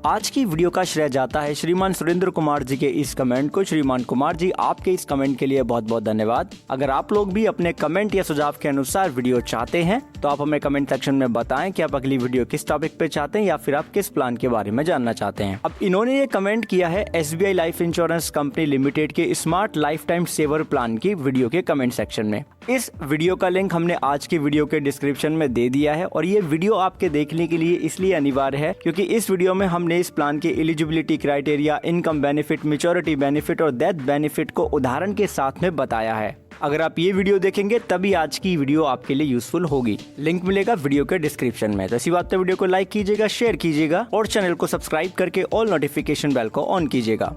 आज की वीडियो का श्रेय जाता है श्रीमान सुरेंद्र कुमार जी के इस कमेंट को। श्रीमान कुमार जी, आपके इस कमेंट के लिए बहुत बहुत धन्यवाद। अगर आप लोग भी अपने कमेंट या सुझाव के अनुसार वीडियो चाहते हैं तो आप हमें कमेंट सेक्शन में बताएं कि आप अगली वीडियो किस टॉपिक पे चाहते हैं या फिर आप किस प्लान के बारे में जानना चाहते हैं। अब इन्होंने ये कमेंट किया है SBI life insurance company limited के smart life time saver plan की वीडियो के कमेंट सेक्शन में। इस वीडियो का लिंक हमने आज की वीडियो के डिस्क्रिप्शन में दे दिया है और ये वीडियो आपके देखने के लिए इसलिए अनिवार्य है क्योंकि इस वीडियो में हमने इस प्लान के eligibility criteria, income benefit, maturity benefit और डेथ बेनिफिट को उदाहरण के साथ में बताया है। अगर आप ये वीडियो देखेंगे तभी आज की वीडियो आपके लिए यूजफुल होगी। लिंक मिलेगा वीडियो के डिस्क्रिप्शन में। तो इसी बात पे वीडियो को लाइक कीजिएगा, शेयर कीजिएगा और चैनल को सब्सक्राइब करके ऑल नोटिफिकेशन बेल को ऑन कीजिएगा।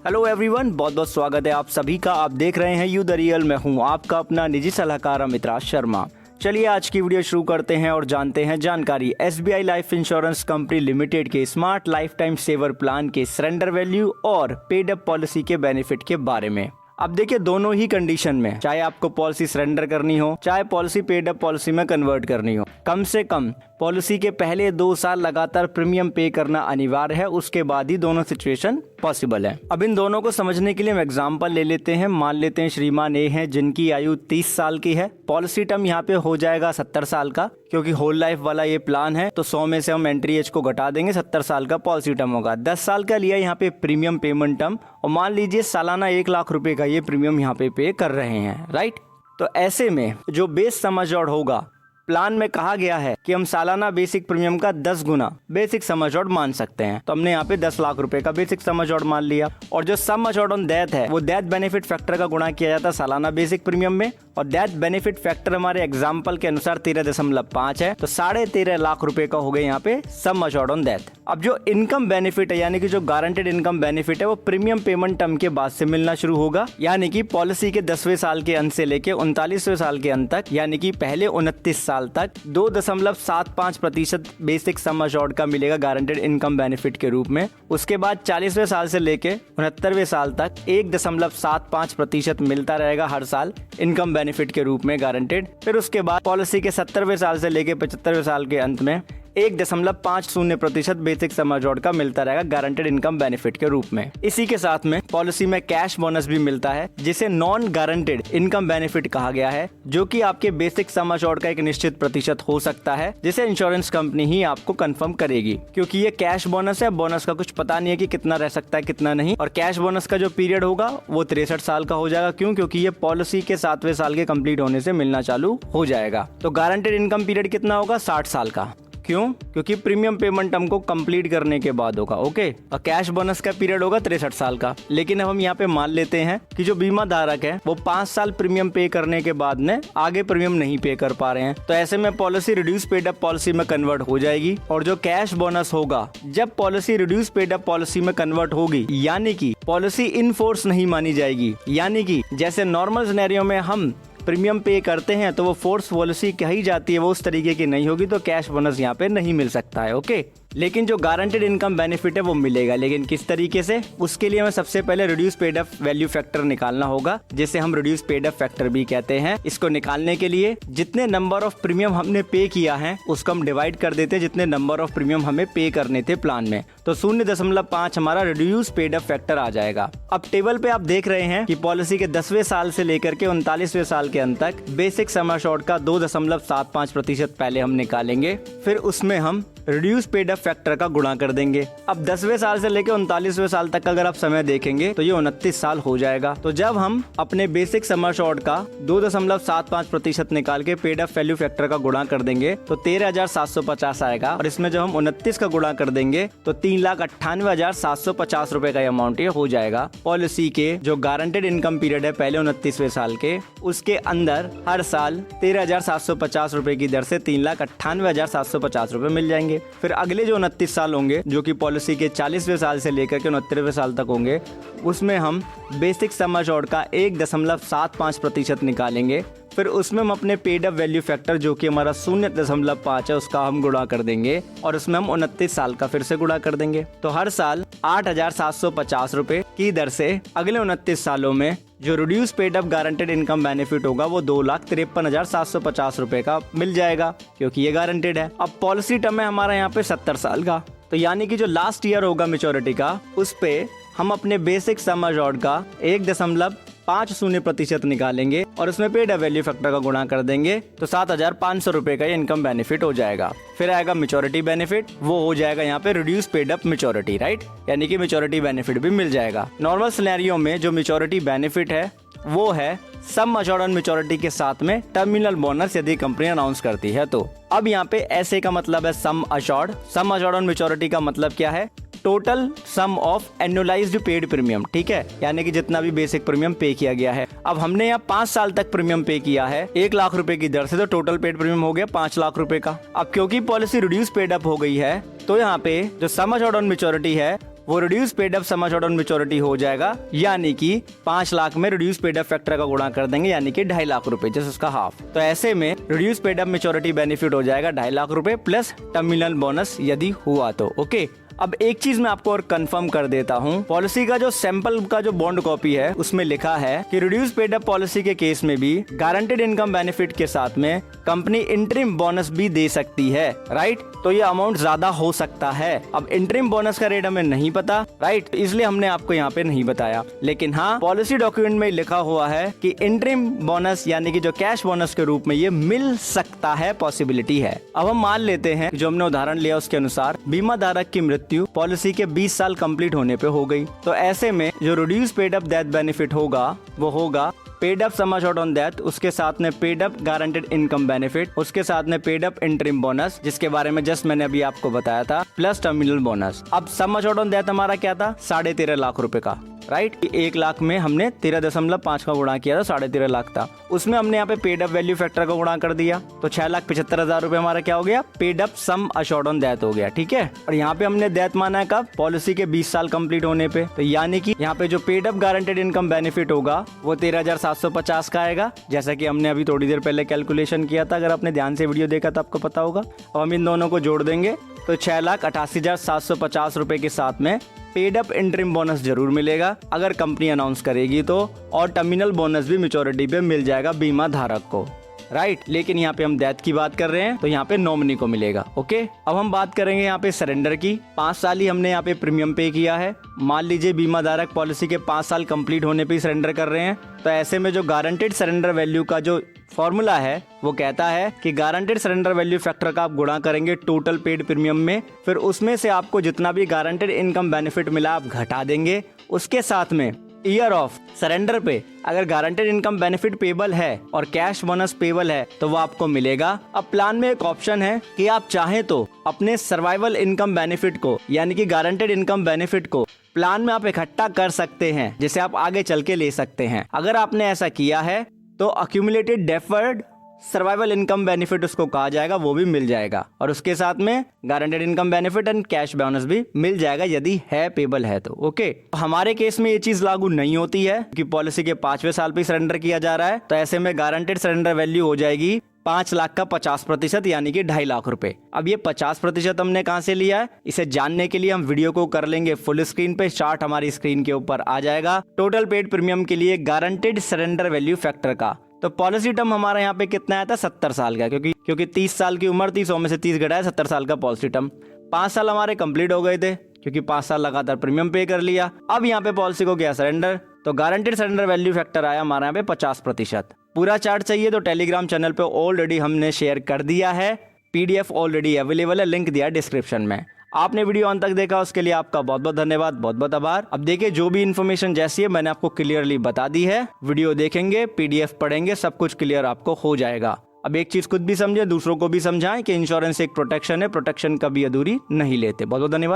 हेलो एवरीवन, बहुत बहुत स्वागत है आप सभी का। आप देख रहे हैं यू द रियल। मैं हूं आपका अपना निजी सलाहकार अमितराज शर्मा। चलिए आज की वीडियो शुरू करते हैं और जानते हैं जानकारी SBI life insurance company limited के smart life time saver plan के सरेंडर वैल्यू और पेड अप पॉलिसी के बेनिफिट के बारे में। अब देखिए, दोनों ही कंडीशन में, चाहे आपको पॉलिसी सरेंडर करनी हो चाहे पॉलिसी पेड अप पॉलिसी में कन्वर्ट करनी हो, कम से कम पॉलिसी के पहले 2 साल लगातार प्रीमियम पे करना अनिवार्य है। उसके बाद ही दोनों सिचुएशन पॉसिबल है। अब इन दोनों को समझने के लिए हम एग्जांपल ले लेते हैं। मान लेते हैं श्रीमान ए हैं जिनकी आयु 30 साल की है। पॉलिसी टर्म यहाँ पे हो जाएगा 70 साल का, क्योंकि होल लाइफ वाला ये प्लान है तो 100 में से हम एंट्री एज को घटा देंगे, 70 साल का पॉलिसी टर्म होगा। 10 साल का लिया यहाँ पे प्रीमियम पेमेंट टर्म और मान लीजिए सालाना 1 लाख रुपए का ये प्रीमियम यहाँ पे कर रहे हैं, राइट। तो ऐसे में जो बेस सम एश्योर्ड होगा, प्लान में कहा गया है कि हम सालाना बेसिक प्रीमियम का 10 गुना बेसिक सम एश्योर्ड मान सकते हैं। तो हमने यहाँ पे 10 लाख रुपए का बेसिक सम एश्योर्ड मान लिया और जो सम एश्योर्ड ऑन डेथ है वो डेथ बेनिफिट फैक्टर का गुणा किया जाता है सालाना बेसिक प्रीमियम में। और डेथ बेनिफिट फैक्टर हमारे एग्जाम्पल के अनुसार 13.5 है, तो 13.5 लाख रुपए का हो गया यहाँ पे सम एश्योर्ड ऑन डेथ। अब जो इनकम बेनिफिट है यानी कि जो गारंटेड इनकम बेनिफिट है वो प्रीमियम पेमेंट टर्म के बाद से मिलना शुरू होगा, यानी कि पॉलिसी के 10वें साल के अंत से लेके 39वें साल के अंत तक, यानी कि पहले 29 साल तक 2.75% बेसिक सम एश्योर्ड का मिलेगा गारंटेड इनकम बेनिफिट के रूप में। उसके बाद 40वें साल से लेके 69वें साल तक 1.75% मिलता रहेगा हर साल इनकम बेनिफिट के रूप में गारंटेड। फिर उसके बाद पॉलिसी के 70वें साल से लेके 75वें साल के अंत में 1.50% बेसिक सम एश्योर्ड का मिलता रहेगा गारंटेड इनकम बेनिफिट के रूप में। इसी के साथ में पॉलिसी में कैश बोनस भी मिलता है जिसे नॉन गारंटेड इनकम बेनिफिट कहा गया है, जो कि आपके बेसिक सम एश्योर्ड का एक निश्चित प्रतिशत हो सकता है जिसे इंश्योरेंस कंपनी ही आपको कंफर्म करेगी, क्योंकि ये कैश बोनस है। बोनस का कुछ पता नहीं है कि कितना रह सकता है कितना नहीं। और कैश बोनस का जो पीरियड होगा वो 63 साल का हो जाएगा। क्यों? क्योंकि ये पॉलिसी के 7वें साल के कंप्लीट होने से मिलना चालू हो जाएगा। तो गारंटेड इनकम पीरियड कितना होगा? 60 साल का। क्यों? क्योंकि प्रीमियम पेमेंट हमको कंप्लीट करने के बाद होगा, ओके। और कैश बोनस का पीरियड होगा 63 साल का। लेकिन अब हम यहाँ पे मान लेते हैं कि जो बीमा धारक है वो 5 साल प्रीमियम पे करने के बाद में आगे प्रीमियम नहीं पे कर पा रहे हैं, तो ऐसे में policy reduce paid up policy में कन्वर्ट हो जाएगी। और जो कैश बोनस होगा जब policy reduce paid up policy में कन्वर्ट होगी, यानी कि पॉलिसी इन फोर्स नहीं मानी जाएगी, यानी कि जैसे नॉर्मल सिनेरियो में हम प्रीमियम पे करते हैं तो वो फोर्स पॉलिसी कही जाती है, वो उस तरीके की नहीं होगी, तो कैश बोनस यहाँ पे नहीं मिल सकता है, ओके। लेकिन जो गारंटेड इनकम बेनिफिट है वो मिलेगा। लेकिन किस तरीके से? उसके लिए हमें सबसे पहले reduce paid up value factor निकालना होगा, जिसे हम रिड्यूस पेड अप फैक्टर भी कहते हैं। इसको निकालने के लिए जितने नंबर ऑफ प्रीमियम हमने पे किया है उसको हम डिवाइड कर देते हैं जितने नंबर ऑफ प्रीमियम हमें पे करने थे प्लान में, तो 0.5 हमारा रिड्यूस पेड अप फैक्टर आ जाएगा। अब टेबल पे आप देख रहे हैं कि पॉलिसी के 10वें साल से लेकर के 39वें साल के अंत तक बेसिक सम एश्योर्ड का 2.75% पहले हम निकालेंगे, फिर उसमें हम रिड्यूस पेड अप फैक्टर का गुणा कर देंगे। अब 10वें साल से लेकर 39वें साल तक अगर आप समय देखेंगे तो ये 29 साल हो जाएगा। तो जब हम अपने बेसिक सम एश्योर्ड का 2.75% निकाल के पेड अप वैल्यू फैक्टर का गुणा कर देंगे तो 13,750 आएगा। और इसमें जब हम 29 का गुणा कर देंगे तो 3,98,750 रुपए का अमाउंट ये हो जाएगा। पॉलिसी के जो गारंटेड इनकम पीरियड है पहले 29वें साल के, उसके अंदर हर साल 13,750 रुपए की दर से 3,98,750 रुपए मिल जाएंगे। फिर अगले जो 29 साल होंगे, जो कि पॉलिसी के 40वें साल से लेकर के 69वें साल तक होंगे, उसमें हम बेसिक सम एश्योर्ड का 1.75% निकालेंगे। फिर उसमें हम अपने पेड अप वैल्यू फैक्टर जो कि हमारा 0.5 है उसका हम गुणा कर देंगे और उसमें हम 29 साल का फिर से गुणा कर देंगे। तो हर साल 8,750 रुपए की दर से अगले 29 सालों में जो reduce paid up guaranteed income benefit होगा वो 2,53,750 रुपए का मिल जाएगा, क्योंकि ये गारंटेड है। अब पॉलिसी टर्म है हमारा यहाँ पे 70 साल का, तो यानी कि जो लास्ट ईयर होगा मेच्योरिटी का, उस पे हम अपने बेसिक सम अश्योर्ड का 1.50% निकालेंगे और उसमें पेड अप वैल्यू फैक्टर का गुणा कर देंगे, तो 7,500 रुपए का इनकम बेनिफिट हो जाएगा। फिर आएगा मेच्योरिटी बेनिफिट, वो हो जाएगा यहाँ पे reduce paid up maturity, right, यानी कि मेच्योरिटी बेनिफिट भी मिल जाएगा। नॉर्मल सिनेरियो में जो मेच्योरिटी बेनिफिट है वो है सम अश्योर्ड ऑन मेच्योरिटी के साथ में टर्मिनल बोनस यदि कंपनी अनाउंस करती है तो। अब यहाँ पे ऐसे का मतलब है sum assured. Sum assured on maturity का मतलब क्या है? Total sum of annualised paid premium, ठीक है, यानी कि जितना भी बेसिक प्रीमियम पे किया गया है। अब हमने यहाँ 5 साल तक प्रीमियम पे किया है 1 लाख रुपए की दर से, तो टोटल पेड प्रीमियम हो गया 5 लाख रुपए का। अब क्योंकि पॉलिसी रिड्यूस पेड अप हो गई है, तो यहाँ पे जो सम अश्योर्ड ऑन मेच्योरिटी है वो reduce paid up sum assured on maturity हो जाएगा, यानी कि 5 लाख में रिड्यूस पेड अप फैक्टर का गुणा कर देंगे, यानी कि 2.5 लाख रुपए, जैसे उसका हाफ। तो ऐसे में reduce paid up maturity benefit हो जाएगा 2.5 लाख रुपए प्लस टर्मिनल बोनस यदि हुआ तो। ओके, अब एक चीज मैं आपको और कंफर्म कर देता हूँ, पॉलिसी का जो सैंपल का जो बॉन्ड कॉपी है उसमें लिखा है कि रिड्यूस पेड अप पॉलिसी के केस में भी गारंटेड इनकम बेनिफिट के साथ में कंपनी इंटरिम बोनस भी दे सकती है, राइट। तो ये अमाउंट ज्यादा हो सकता है। अब इंटरिम बोनस का रेट हमें नहीं पता, राइट, इसलिए हमने आपको यहाँ पे नहीं बताया। लेकिन हाँ, पॉलिसी डॉक्यूमेंट में लिखा हुआ है कि इंटरिम बोनस यानी कि जो कैश बोनस के रूप में ये मिल सकता है, पॉसिबिलिटी है। अब हम मान लेते हैं जो हमने उदाहरण लिया उसके अनुसार बीमा धारक की मृत्यु पॉलिसी के 20 साल कंप्लीट होने पे हो गई, तो ऐसे में जो reduce paid up death benefit होगा वो होगा paid up sum assured on death, उसके साथ में paid up guaranteed income benefit, उसके साथ में पेड अप इंटरिम बोनस जिसके बारे में जस्ट मैंने अभी आपको बताया था, प्लस टर्मिनल बोनस। अब सम अश्योर्ड ऑन डेथ हमारा क्या था? 13.5 लाख रुपए का, राइट। 1 लाख में हमने 13.5 का गुणा किया था, 13.5 लाख था। उसमें हमने यहाँ पे पेड अप वैल्यू फैक्टर का गुणा कर दिया, तो 6,75,000 रुपए हमारा क्या हो गया? Paid up sum assured on death हो गया, ठीक है। और यहाँ पे हमने डेथ माना है कब? पॉलिसी के 20 साल कंप्लीट होने पे। तो यानी कि यहाँ पे जो paid up guaranteed income benefit होगा वो 13,750 का आएगा, जैसा कि हमने अभी थोड़ी देर पहले कैलकुलेशन किया था। अगर आपने ध्यान से वीडियो देखा तो आपको पता होगा। अब हम इन दोनों को जोड़ देंगे तो 6,88,750 रुपए के साथ में पेड अप इंटरिम बोनस जरूर मिलेगा अगर कंपनी अनाउंस करेगी तो, और टर्मिनल बोनस भी मेच्योरिटी पे मिल जाएगा बीमा धारक को, राइट। लेकिन यहाँ पे हम डेथ की बात कर रहे हैं तो यहाँ पे नॉमिनी को मिलेगा। ओके, अब हम बात करेंगे यहाँ पे सरेंडर की। 5 साल ही हमने यहाँ पे प्रीमियम पे किया है। मान लीजिए बीमा धारक पॉलिसी के 5 साल कंप्लीट होने पे ही सरेंडर कर रहे हैं, तो ऐसे में जो गारंटेड सरेंडर वैल्यू का जो फॉर्मूला है वो कहता है कि गारंटेड सरेंडर वैल्यू फैक्टर का आप गुणा करेंगे टोटल पेड प्रीमियम में, फिर उसमें से आपको जितना भी गारंटेड इनकम बेनिफिट मिला आप घटा देंगे। उसके साथ में ईयर ऑफ सरेंडर पे अगर गारंटेड इनकम बेनिफिट पेबल है और कैश बोनस पेबल है तो वो आपको मिलेगा। अब प्लान में एक ऑप्शन है कि आप चाहें तो अपने सर्वाइवल इनकम बेनिफिट को यानी कि गारंटेड इनकम बेनिफिट को प्लान में आप इकट्ठा कर सकते हैं, जिसे आप आगे चल के ले सकते हैं। अगर आपने ऐसा किया है तो accumulated deferred survival income benefit उसको कहा जाएगा, वो भी मिल जाएगा, और उसके साथ में guaranteed income benefit and cash bonus भी मिल जाएगा यदि है पेबल है तो। ओके, हमारे केस में ये चीज लागू नहीं होती है कि पॉलिसी के 5वें साल पे सरेंडर किया जा रहा है, तो ऐसे में गारंटेड सरेंडर वैल्यू हो जाएगी 5 लाख का 50% यानी कि 2.5 लाख रुपए। अब ये 50% हमने कहां से लिया है, इसे जानने के लिए हम वीडियो को कर लेंगे फुल स्क्रीन पे। चार्ट हमारी स्क्रीन के ऊपर आ जाएगा टोटल पेड प्रीमियम के लिए गारंटेड सरेंडर वैल्यू फैक्टर का। तो पॉलिसी टर्म हमारा यहाँ पे कितना आया था? 70 साल का, क्योंकि 30 साल की उम्र थी, 100 में से 30 घटाया, 70 साल का पॉलिसी टर्म। 5 साल हमारे कंप्लीट हो गए थे क्योंकि 5 साल लगातार प्रीमियम पे कर लिया। अब यहाँ पे पॉलिसी को गया सरेंडर, तो गारंटेड सरेंडर वैल्यू फैक्टर आया हमारे यहाँ पे 50%। पूरा चार्ट चाहिए तो टेलीग्राम चैनल पे ऑलरेडी हमने शेयर कर दिया है, PDF ऑलरेडी अवेलेबल है, लिंक दिया है डिस्क्रिप्शन में। आपने वीडियो अंत तक देखा उसके लिए आपका बहुत बहुत धन्यवाद, बहुत बहुत आभार। अब देखिए जो भी इन्फॉर्मेशन जैसी है मैंने आपको क्लियरली बता दी है। वीडियो देखेंगे, PDF पढ़ेंगे, सब कुछ क्लियर आपको हो जाएगा। अब एक चीज खुद भी समझे, दूसरों को भी समझाएं कि इंश्योरेंस एक प्रोटेक्शन है, प्रोटेक्शन कभी अधूरी नहीं लेते। बहुत बहुत धन्यवाद।